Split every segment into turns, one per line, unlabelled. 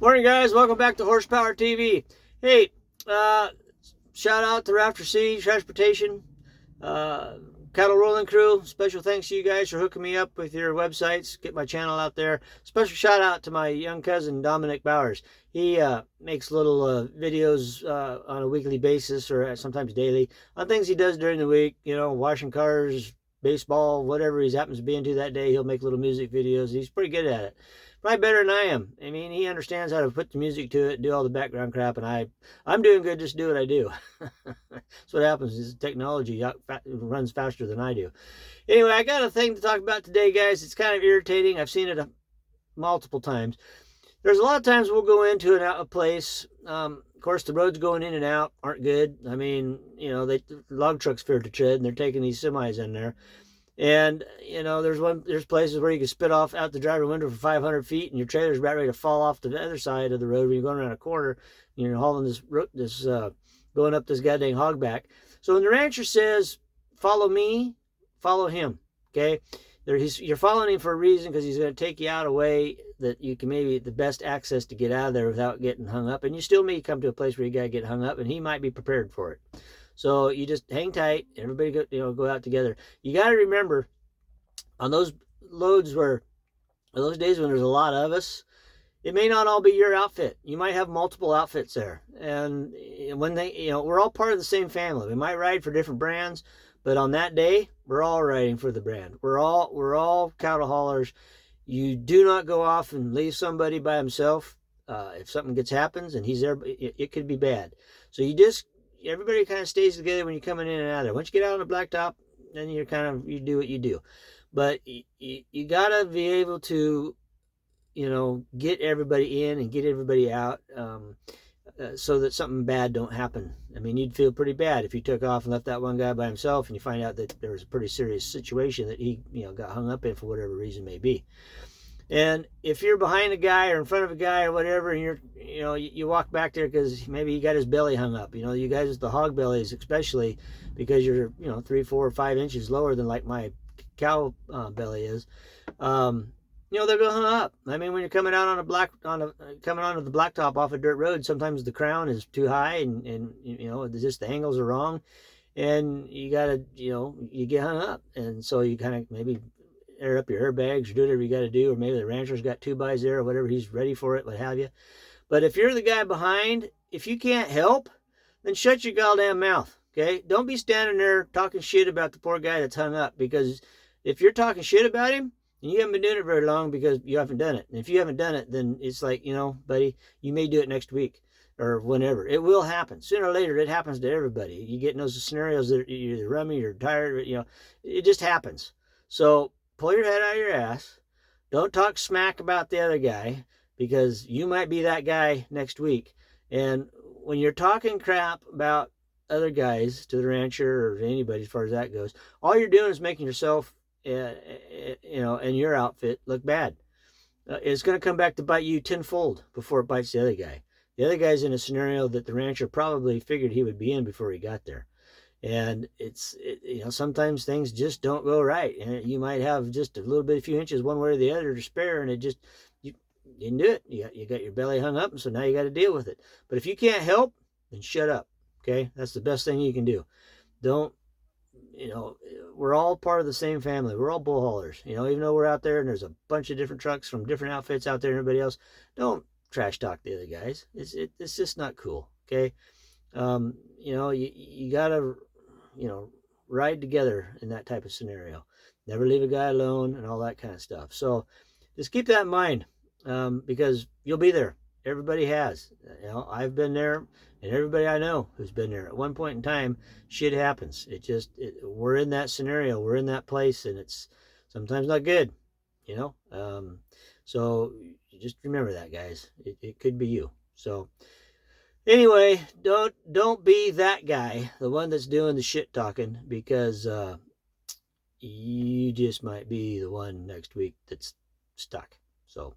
Morning, guys. Welcome back to Horsepower TV. Hey, shout out to Rafter C Transportation, Cattle Rolling Crew. Special thanks to you guys for hooking me up with your websites. Get my channel out there. Special shout out to my young cousin, Dominic Bowers. He makes little videos on a weekly basis or sometimes daily on things he does during the week. You know, washing cars, baseball, whatever he happens to be into that day. He'll make little music videos. He's pretty good at it. Probably better than I am. I mean, he understands how to put the music to it, do all the background crap, and I'm doing good, just do what I do. That's what happens is technology runs faster than I do. Anyway, I got a thing to talk about today, guys. It's kind of irritating. I've seen it multiple times. There's a lot of times we'll go into a place. Of course, the roads going in and out aren't good. I mean, you know, log trucks fear to tread, and they're taking these semis in there. And, you know, there's places where you can spit off out the driver window for 500 feet and your trailer's about ready to fall off to the other side of the road when you're going around a corner and you're hauling going up this goddamn hogback. So when the rancher says, follow me, follow him, okay? You're following him for a reason because he's going to take you out a way that you can maybe the best access to get out of there without getting hung up. And you still may come to a place where you got to get hung up, and he might be prepared for it. So you just hang tight. Everybody go out together. You got to remember on those loads those days when there's a lot of us, it may not all be your outfit. You might have multiple outfits there. And when we're all part of the same family. We might ride for different brands, but on that day, we're all riding for the brand. We're all cattle haulers. You do not go off and leave somebody by himself. If something happens and he's there, it could be bad. So everybody kind of stays together when you're coming in and out of there. Once you get out on the blacktop, then you do what you do. But you got to be able to, get everybody in and get everybody out so that something bad don't happen. I mean, you'd feel pretty bad if you took off and left that one guy by himself and you find out that there was a pretty serious situation that he, got hung up in for whatever reason may be. And if you're behind a guy or in front of a guy or whatever, and you walk back there because maybe he got his belly hung up. You guys with the hog bellies, especially because you're 3, 4, or 5 inches lower than like my cow belly is. They're going hung up. I mean, when you're coming out coming onto the blacktop off a dirt road, sometimes the crown is too high, and just the angles are wrong, and you gotta you get hung up, and so you kind of maybe air up your airbags or do whatever you got to do, or maybe the rancher's got 2-bys there or whatever, he's ready for it, what have you. But if you're the guy behind, if you can't help, then shut your goddamn mouth, okay? Don't be standing there talking shit about the poor guy that's hung up, because if you're talking shit about him, then you haven't been doing it very long because you haven't done it. And if you haven't done it, then it's like, buddy, you may do it next week or whenever. It will happen. Sooner or later, it happens to everybody. You get in those scenarios that you're either rummy or tired, it just happens. So pull your head out of your ass. Don't talk smack about the other guy, because you might be that guy next week. And when you're talking crap about other guys to the rancher or to anybody as far as that goes, all you're doing is making yourself, and your outfit look bad. It's going to come back to bite you tenfold before it bites the other guy. The other guy's in a scenario that the rancher probably figured he would be in before he got there. And sometimes things just don't go right, and you might have just a few inches one way or the other to spare, and you didn't do it. You got your belly hung up, and so now you got to deal with it. But if you can't help, then shut up. Okay, that's the best thing you can do. Don't, we're all part of the same family. We're all bull haulers. Even though we're out there and there's a bunch of different trucks from different outfits out there and everybody else, don't trash talk the other guys. It's just not cool. Okay, you gotta ride together in that type of scenario. Never leave a guy alone and all that kind of stuff. So just keep that in mind, because you'll be there. Everybody has. I've been there, and everybody I know who's been there. At one point in time, shit happens. We're in that scenario. We're in that place, and it's sometimes not good, So you just remember that, guys. It could be you. So anyway, don't be that guy, the one that's doing the shit talking, because you just might be the one next week that's stuck. So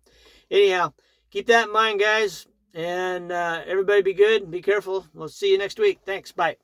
anyhow, keep that in mind, guys, and everybody be good and be careful. We'll see you next week. Thanks. Bye.